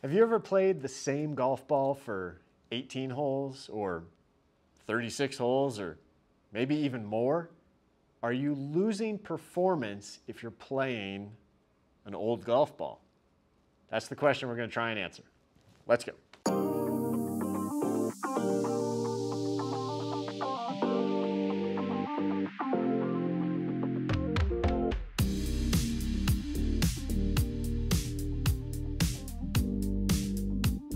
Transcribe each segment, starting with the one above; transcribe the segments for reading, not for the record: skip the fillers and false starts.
Have you ever played the same golf ball for 18 holes or 36 holes or maybe even more? Are you losing performance if you're playing an old golf ball? That's the question we're going to try and answer. Let's go.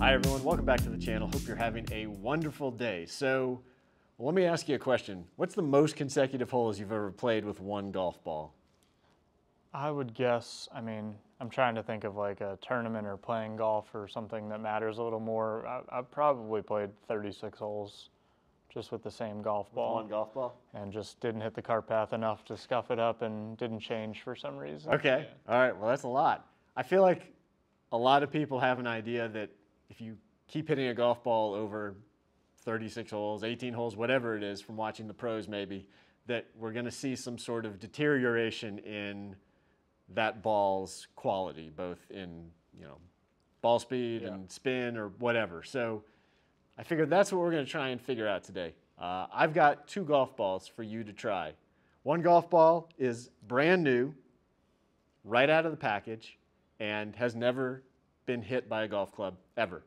Hi everyone, welcome back to the channel. Hope you're having a wonderful day. So, let me ask you a question. What's the most consecutive holes you've ever played with one golf ball? I would guess, I'm trying to think of like a tournament or playing golf or something that matters a little more. I've probably played 36 holes just with the same golf ball. One golf ball? And just didn't hit the cart path enough to scuff it up and didn't change for some reason. Okay, all right, well that's a lot. I feel like a lot of people have an idea that if you keep hitting a golf ball over 36 holes, 18 holes, whatever it is from watching the pros maybe, that we're gonna see some sort of deterioration in that ball's quality, both in, ball speed and spin or whatever. So I figured that's what we're gonna try and figure out today. I've got two golf balls for you to try. One golf ball is brand new, right out of the package, and has never been hit by a golf club ever.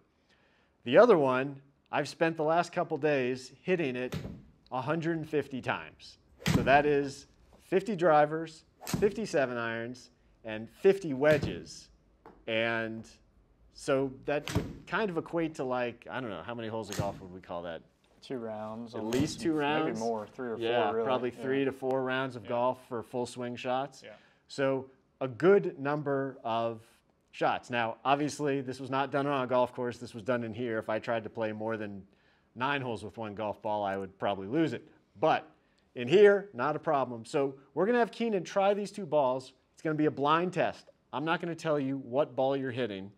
The other one, I've spent the last couple days hitting it 150 times. So that is 50 drivers, 57 irons, and 50 wedges. And so that would kind of equate to like, I don't know, how many holes of golf would we call that? 2 rounds. At least 2 rounds? Maybe more, 3 or 4 Yeah, really. probably 3 to 4 rounds of golf for full swing shots. Yeah. So a good number of shots. Now, obviously, this was not done on a golf course. This was done in here. If I tried to play more than 9 holes with one golf ball, I would probably lose it. But in here, not a problem. So we're going to have Keenan try these two balls. It's going to be a blind test. I'm not going to tell you what ball you're hitting,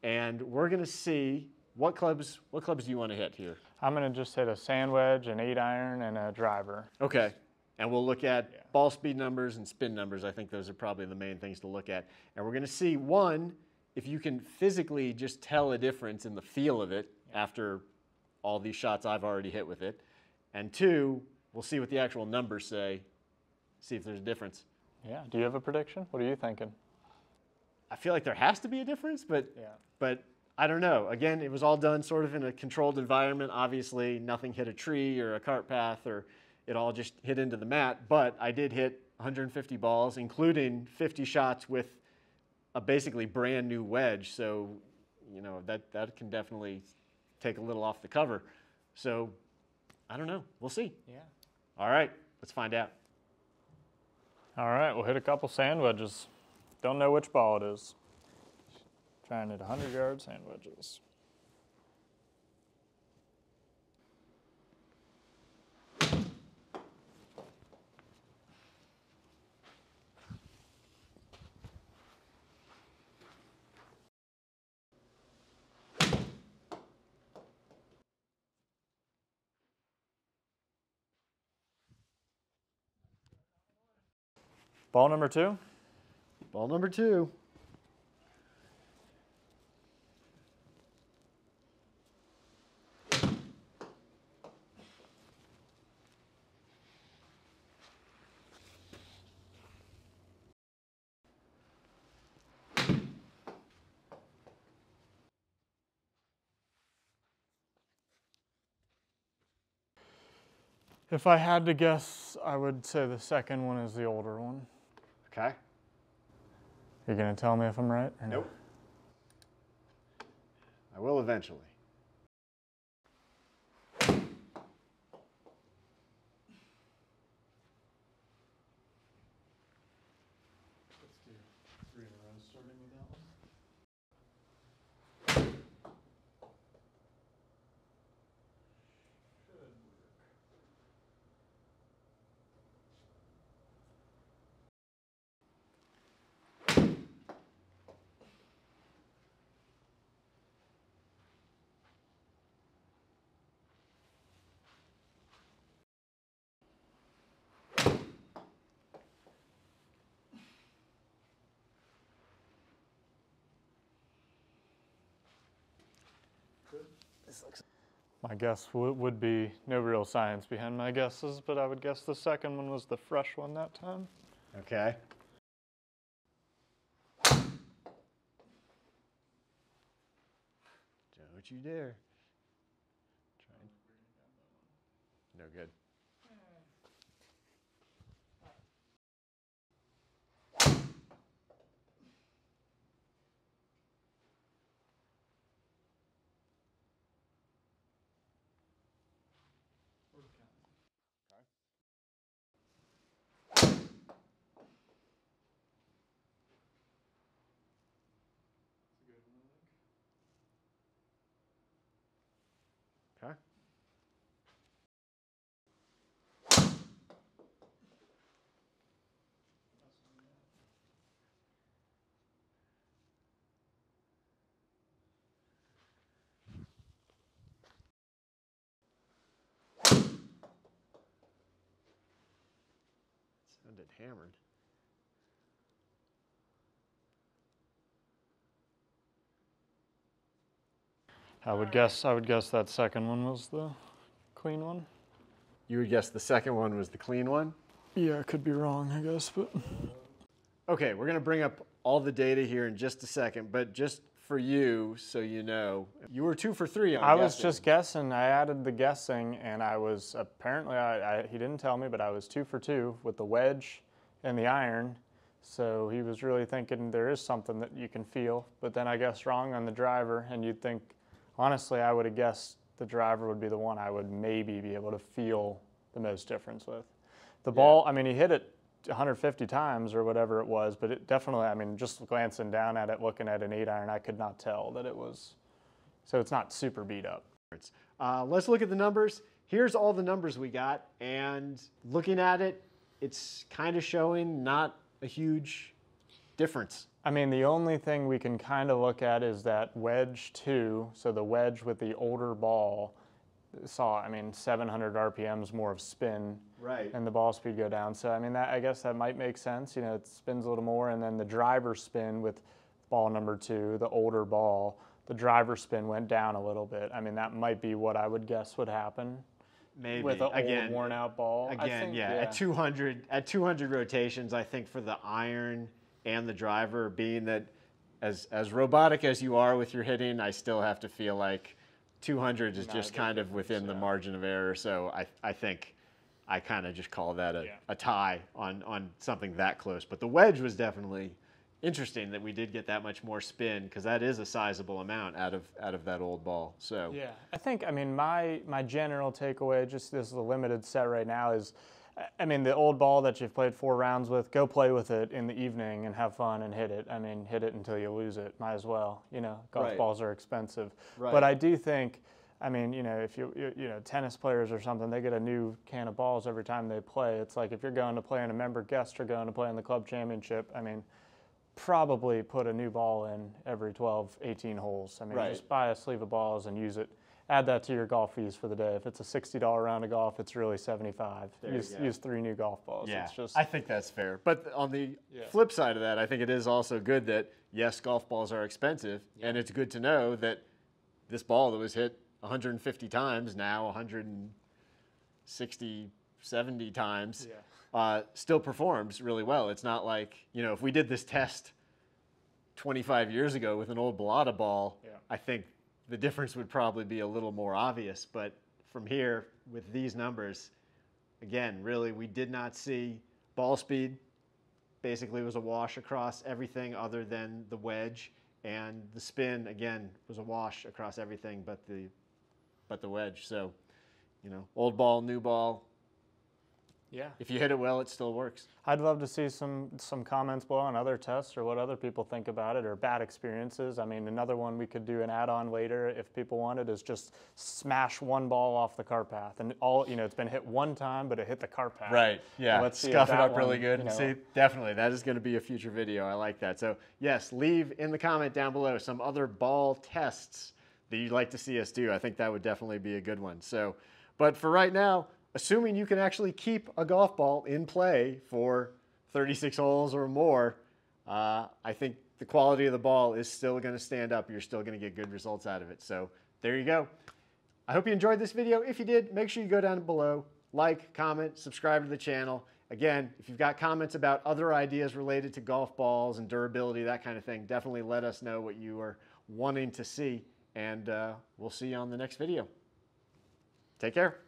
and we're going to see what clubs do you want to hit here? I'm going to just hit a sand wedge, an 8-iron, and a driver. Okay. And we'll look at ball speed numbers and spin numbers. I think those are probably the main things to look at. And we're going to see, one, if you can physically just tell a difference in the feel of it after all these shots I've already hit with it. And 2, we'll see what the actual numbers say, see if there's a difference. Yeah. Do you have a prediction? What are you thinking? I feel like there has to be a difference, but I don't know. Again, it was all done sort of in a controlled environment. Obviously, nothing hit a tree or a cart path, or it all just hit into the mat. But I did hit 150 balls, including 50 shots with a basically brand new wedge. So, that can definitely take a little off the cover. So, I don't know. We'll see. Yeah. All right, let's find out. All right, we'll hit a couple sand wedges. Don't know which ball it is. Trying to hit 100-yard sand wedges. Ball number 2. Ball number 2. If I had to guess, I would say the second one is the older one. Okay. You're going to tell me if I'm right? Or no? Nope. I will eventually. Let's do 3 in a row, starting with that one. My guess would be no real science behind my guesses, but I would guess the second one was the fresh one that time. Okay. Don't you dare. Try. No good. Okay. Sounded hammered. I would guess that second one was the clean one. You would guess the second one was the clean one? Yeah, I could be wrong, I guess, but Okay, we're going to bring up all the data here in just a second, but just for you, so you know, you were 2 for 3 on I was guessing. just guessing. I added the guessing, and I was apparently he didn't tell me, but I was 2 for 2 with the wedge and the iron. So he was really thinking there is something that you can feel. But then I guessed wrong on the driver, and you'd think, honestly, I would have guessed the driver would be the one I would maybe be able to feel the most difference with. The ball, I mean, he hit it 150 times or whatever it was, but it definitely, I mean, just glancing down at it, looking at an 8-iron, I could not tell that it was, so it's not super beat up. Let's look at the numbers. Here's all the numbers we got, and looking at it, it's kind of showing not a huge difference. I mean, the only thing we can kind of look at is that wedge 2, so the wedge with the older ball saw, I mean, 700 RPMs more of spin. Right. And the ball speed go down. So, I mean, I guess that might make sense. You know, it spins a little more, and then the driver spin with ball number 2, the older ball, the driver spin went down a little bit. I mean, that might be what I would guess would happen. Maybe. With an old worn out ball. Again, think, yeah, at 200 rotations, I think for the iron and the driver, being that as robotic as you are with your hitting, I still have to feel like 200 is just kind of within the margin of error. So I think I kind of just call that a tie on something that close. But the wedge was definitely interesting that we did get that much more spin, because that is a sizable amount out of that old ball. So yeah, I think, I mean, my general takeaway, just this is a limited set right now, is, I mean, the old ball that you've played 4 rounds with, go play with it in the evening and have fun and hit it. I mean, hit it until you lose it. Might as well. You know, golf balls are expensive. Right. But I do think, I mean, you know, if you know, tennis players or something, they get a new can of balls every time they play. It's like if you're going to play in a member guest or going to play in the club championship, I mean, probably put a new ball in every 12, 18 holes. I mean, just buy a sleeve of balls and use it. Add that to your golf fees for the day. If it's a $60 round of golf, it's really $75. Use 3 new golf balls. yeah, It's just, I think that's fair. But on the flip side of that, I think it is also good that, yes, golf balls are expensive, and it's good to know that this ball that was hit 150 times, now 160, 70 times, still performs really well. It's not like, you know, if we did this test 25 years ago with an old Balata ball, I think the difference would probably be a little more obvious. But from here, with these numbers, again, really, we did not see ball speed. Basically, was a wash across everything other than the wedge, and the spin, again, was a wash across everything but the wedge. So, you know, old ball, new ball. yeah. If you hit it well, it still works. I'd love to see some comments below on other tests or what other people think about it, or bad experiences. I mean, another one we could do an add-on later if people wanted is just smash one ball off the cart path, and all, you know, it's been hit one time, but it hit the cart path. Right. Yeah. Let's see Scuff if it that up really one, good. you know, See, definitely, that is going to be a future video. I like that. So yes, leave in the comment down below some other ball tests that you'd like to see us do. I think that would definitely be a good one. So, but for right now, assuming you can actually keep a golf ball in play for 36 holes or more, I think the quality of the ball is still going to stand up. You're still going to get good results out of it. So there you go. I hope you enjoyed this video. If you did, make sure you go down below, like, comment, subscribe to the channel. Again, if you've got comments about other ideas related to golf balls and durability, that kind of thing, definitely let us know what you are wanting to see, and we'll see you on the next video. Take care.